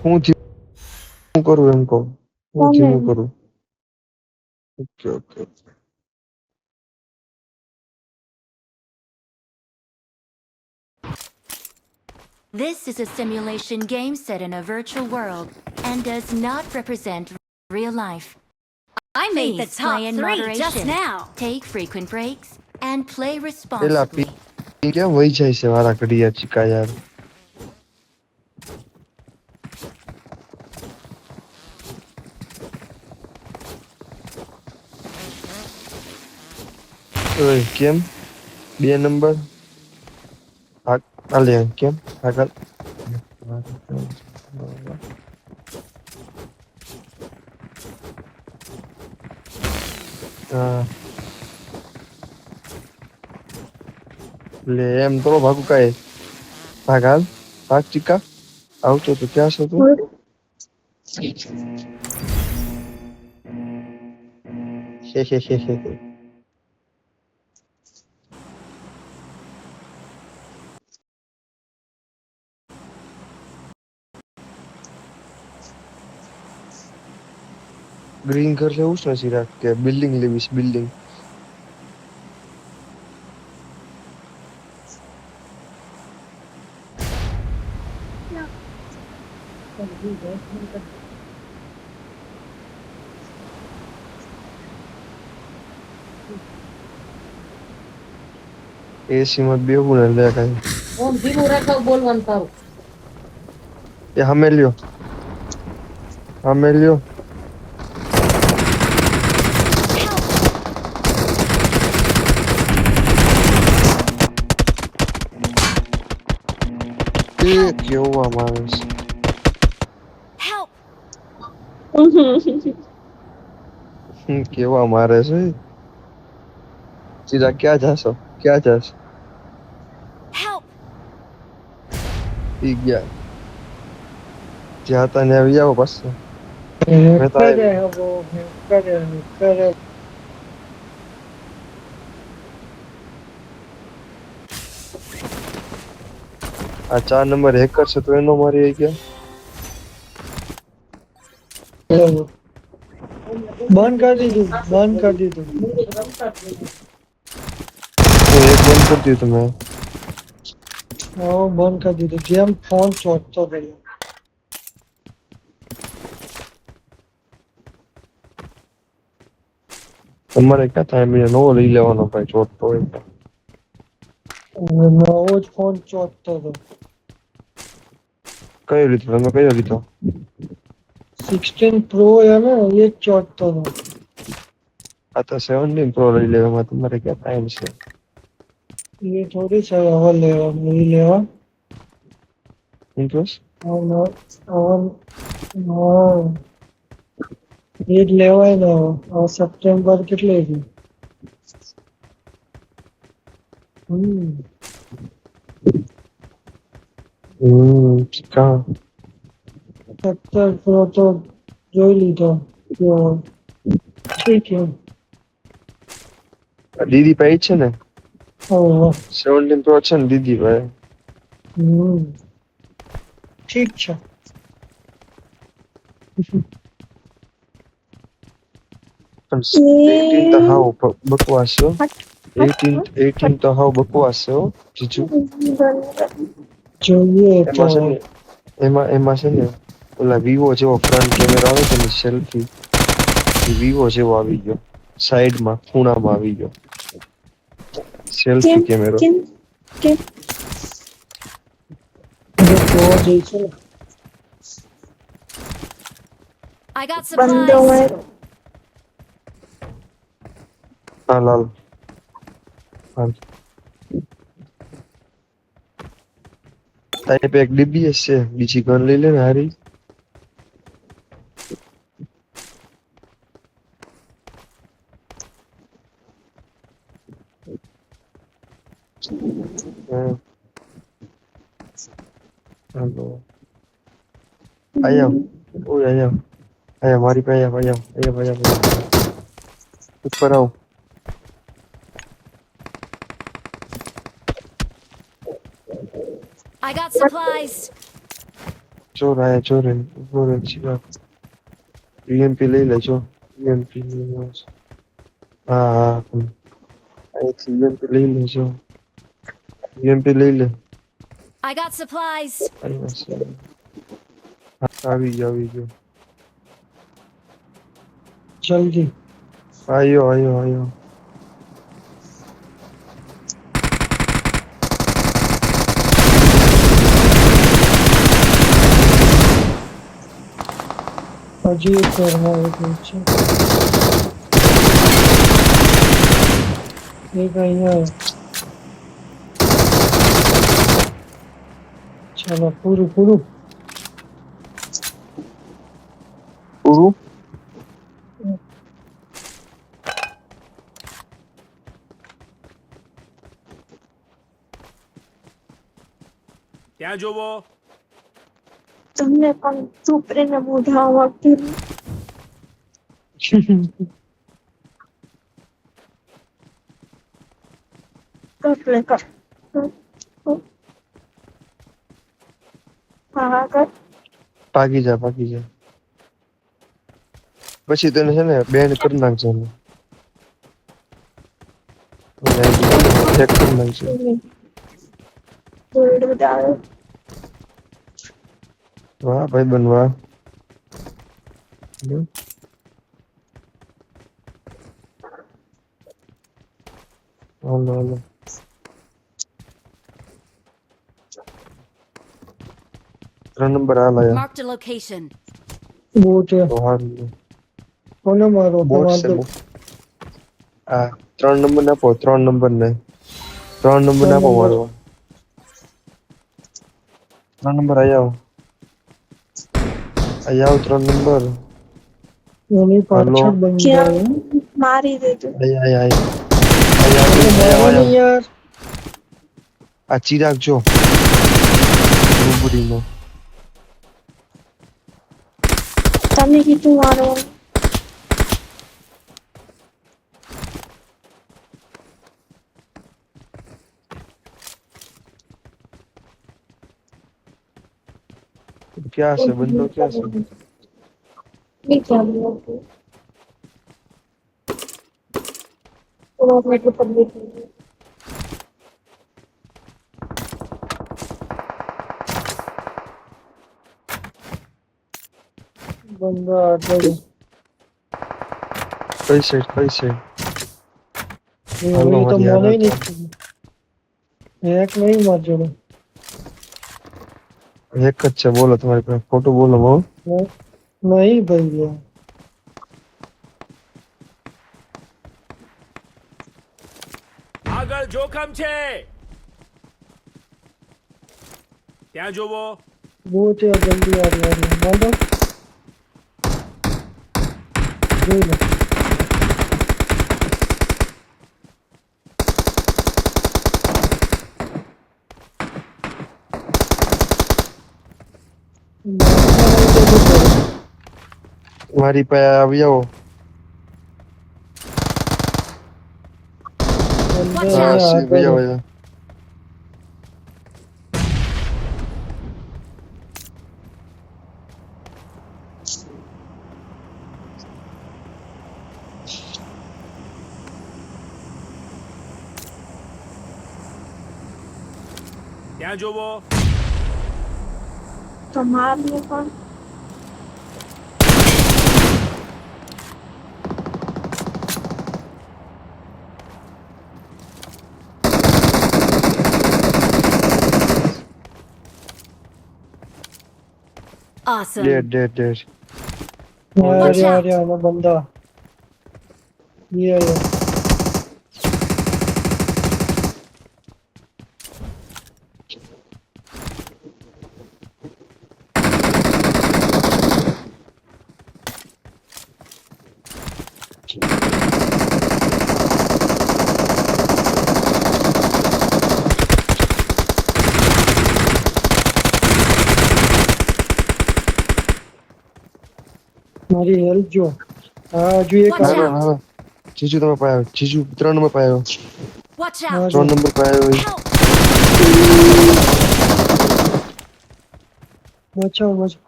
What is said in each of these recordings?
હું ધીમું કરું એમ કહું. હું ધીમું કરું. Okay okay. This is a simulation game set in a virtual world and does not represent real life. I made the Please top play in 3 just moderation, now. take frequent breaks, and play પેલા responsibly. કેમ વહી જાય છે વારા ઘડિયા ચીકા યાર. ઓય કેમ 2 number હાલે કેમ આગળ લે એમ તો ભાગું કાંઈ ભાગ હાલ ભાગ ચીકા આવતો તો ક્યાં છો તું હે ગ્રીન ઘર લેવું છે સિરાગ કે બિલ્ડિંગ લેવી છે બિલ્ડિંગ એસી માં બેહું ને લે કાંઈ ઓમ ધીમું રાખાવ બોલવાનું તારું એ હમે લ્યો એ કેવા માણસ Help! કેવા મારે છે સીધા ક્યાં જાશો Help! ઈ ગયા જ્યાં હતા ને આવી જાવ પાછો કરે આ 4 નંબર હેકર છે તો એનો મારી આવી ગયા બંધ કરી દીધું તો એક બંધ કરી દીધું મેં બંધ કરી દીધું જેમ ફોન ચોટતો ગયો તમારે ક્યાં થાય મેં નવો લઈ લેવાનો ભાઈ ચોટતો હોય તો. નવો જ ફોન ચોટતો હતો કયો લીધો તમે કયો લીધો 16 પ્રો ને એ જ ચોટતો હતો આ તો 17 પ્રો લઈ લેવામાં તમારે ક્યાં ટાઈમ છે એ થોડી છે હવે લેવાનું એ લેવા ઇન્ટરેસ્ટ એ જ લેવાય ને હવે સપ્ટેમ્બર કેટલી છે કા 17 પ્રો તો જોઈ લીધો ઠીક છે દીદી પાસે છે ને હા 17 પ્રો છે ને દીદી પાસે ઠીક છે પણ 18 તો હાવ બકવાસ છે 18 તો હાવ બકવાસ છે જીજુ જોઈએ તો એમાં છે ને ઓલા વિવો જેવો ફ્રન્ટ કેમેરા આવે છે ને સેલ્ફી વિવો જેવો આવી ગયો સાઈડમાં ખૂણામાં આવી ગયો સેલ્ફી કેમેરો જોવા જઈશું I got supplies. હાલ તારી પાસે એક ડીબીએસ છે બીજી ગન લઈ લે ને હારી હાલો આયા મારી પાસે આયા ઉપર આવ I got supplies. ચોર આયા ચોર હે. ઉભો રહે ચિરાગ. ઈએમપી લઈ લેજો. ઈએમપી હા હા અહીંથી ઈએમપી લઈ લેજો. ઈએમપી લઈ લે. I got supplies. અહીંયા છે. હા, આવી ગયો આવી ગયો. જલ્દી. આયો. હજી એક ઘરમાં એક છે. એક અહીંયા. ચાલો પૂરું પૂરું ત્યાં જોવો. તમને પણ ચૂપ રહીને મોઢા આવડતું કર કર હા કર ભાગી જા પછી તને છે ને બેન કરી નાખજો એને. ચેક કરી નાખજો. દોરડું દાળ વાહ ભાઈ બનવા હાલો 3 નંબર હાલ આયા. Marked a location. બહુ છે. તો હારું. કોને મારો બોટ છે તમારો? બોટ. આ 3 નંબર નાખો 3 નંબર ને 3 નંબર નાખો મારો 3 નંબર આયા 3 નંબર એની પાછળ બની જાય. ક્યાં મારી દીધું આયા યાર આ ચિરાગ જો રૂબડીનો તમે કીધું મારો क्या से बंदो क्या से नहीं चाहिए तो मेरे को पढ़ने के लिए બંદા આગળ કઈ સાઈડ એ હવે તો મને નહીં એક નહીં મારજો એક જ છે બોલો તમારી પાસે ખોટું બોલો બહુ નહીં ભાઈ યાર આગળ જોખમ છે. ત્યાં જોવો. બહુ છે જલ્દી યાર મારો જોઈ લો મારી પાસે આવી જાઓ Watch હા out. સી ભાઈ આવો ત્યાં જોવો. તમારે પણ Awesome. Dead Watch out. યાર બંદા યાર મારી હેલ્પ જો હા હજુ એક Watch હાલો out. હાલો જીજુ તમે પાસે આવ્યો જીજુ 3 નંબર પાસે આવ્યો Watch હા, out. 3 નંબર પાસે આવ્યો Help. બચાવ બચાવ.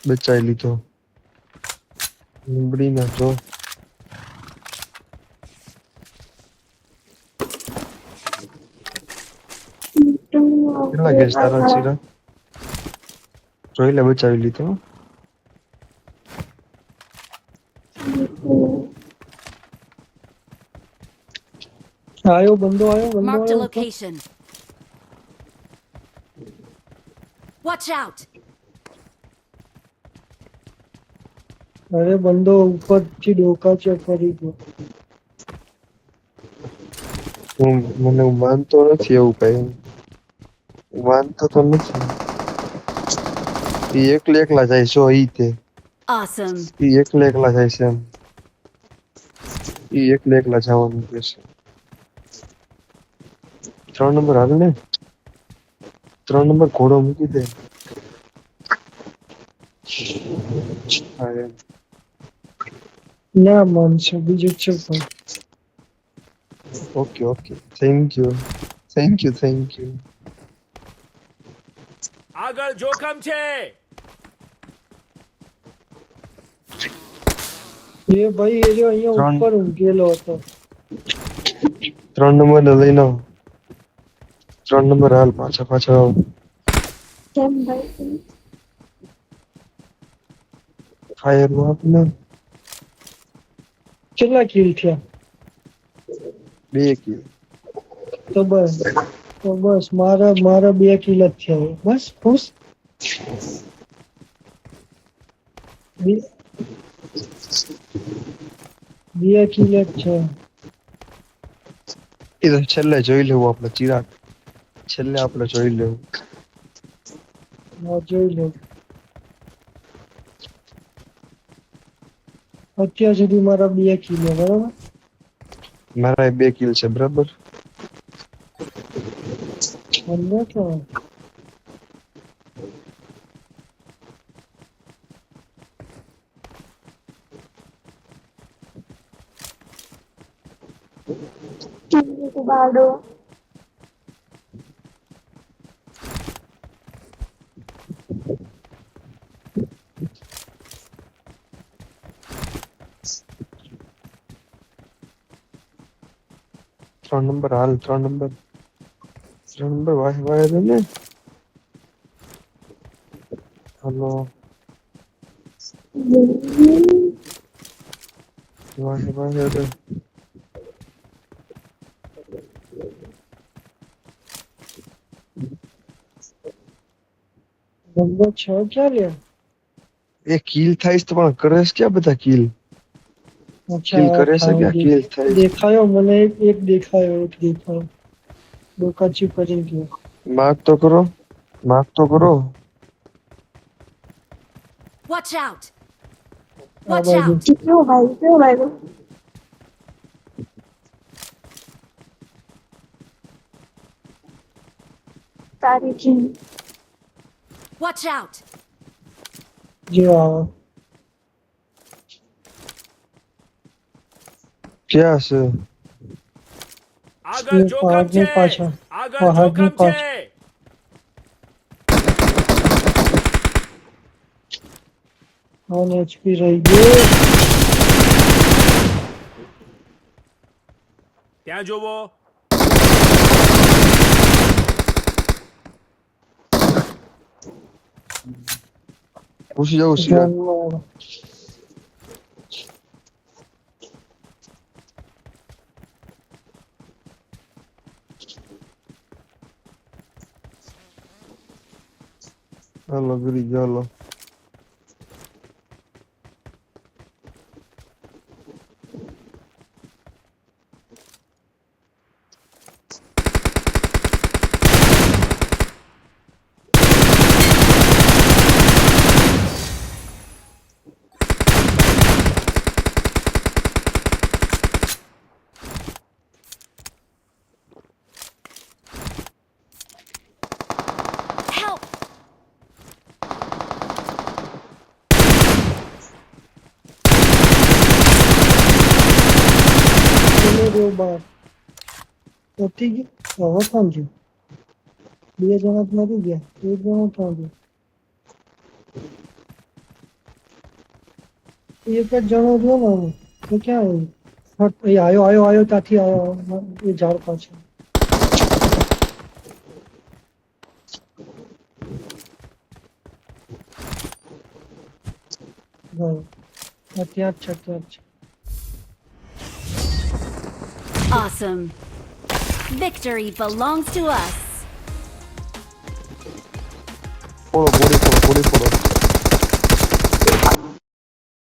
બચાવી લીધો. લીંબડી નાખો. કેટલા ગેસ તારા ચીરા? જોઈ લે, બચાવી લીધો. આયો બંદો આયો Marked a આયો. location. Watch out! અરે બંદો ઉપરથી ડોકા છે ફરી ગયો. મને હું માનતો નથી એવું કઈ. હું માનતો તો નથી. ઈ એકલા જાય છો ઈ તે. Awesome. ઈ એકલા જાય છે એમ. ઈ એકલા જવાનું કે છે. 3 નંબર હાલ ને. 3 નંબર ઘોડો મૂકી દે. હા એમ. ના માનશે બીજું છે પણ. Okay okay, thank you. Thank you. આગળ જોખમ છે. એ ભાઈ એ જો અહીંયા ત્રણ. ઉપર ઊંઘેલો હતો. 3 નંબર ને લઈને આવો. 3 નંબર હાલ, પાછા આવો. કેમ ભાઈ? ફાયર માં આપને. કેટલા કિલ થયા? 2 કિલ. તો બસ મારા 2 કિલ જ થયા. બસ ખુશ. બે કિલ જ છે. એ તો છેલ્લે જોઈ લેવું આપણે ચિરાગ. છેલ્લે આપણે જોઈ લેવું. જોઈ લો. અત્યાર સુધી મારા 2 કિલ છે બરાબર. મારા 2 કિલ છે બરાબર. મને તો બાડો. ત્રણ નંબર હાલ. 3 નંબર વાય દે ને. હાલો વાય દે. નંબર 6 ક્યાં લે? એ કિલ થાય તો પણ કરેશ ક્યાં બધા કિલ? અચ્છા કિલ કરે છે કે કિલ થાય? દેખાયો મને એક દેખાયો. ડોકાચી કરી ગયો. માર્ક તો કરો. Watch out! આ Watch બાજુ. out! કેવું ભાઈ? તારી જીન. Watch out! જે આવે. ક્યાં છે? આગળ જોખમ પહાડની છે. પાછળ. આગળ પહાડની જોખમ છે. અને એચપી રહી ગયો. ત્યાં જોવો. પૂછી જવું ચિરાગ. ધ્યાનમાં. હાલો ગરી ગયો. હાલો Help! રહ્યો બાર. પતી ગયું. હવે કામ થયું. બે જણા જ મરી ગયા. એક જણો ક્યાં ગયો? એક જ જણો રહ્યો ને હવે. એ ક્યાં આવ્યો? એ આયો ત્યાંથી આયો એ ઝાડ પાછળ. ગયો. ત્યાં જ છે. Awesome. Victory belongs to us. ફોડો બોડી ફોડો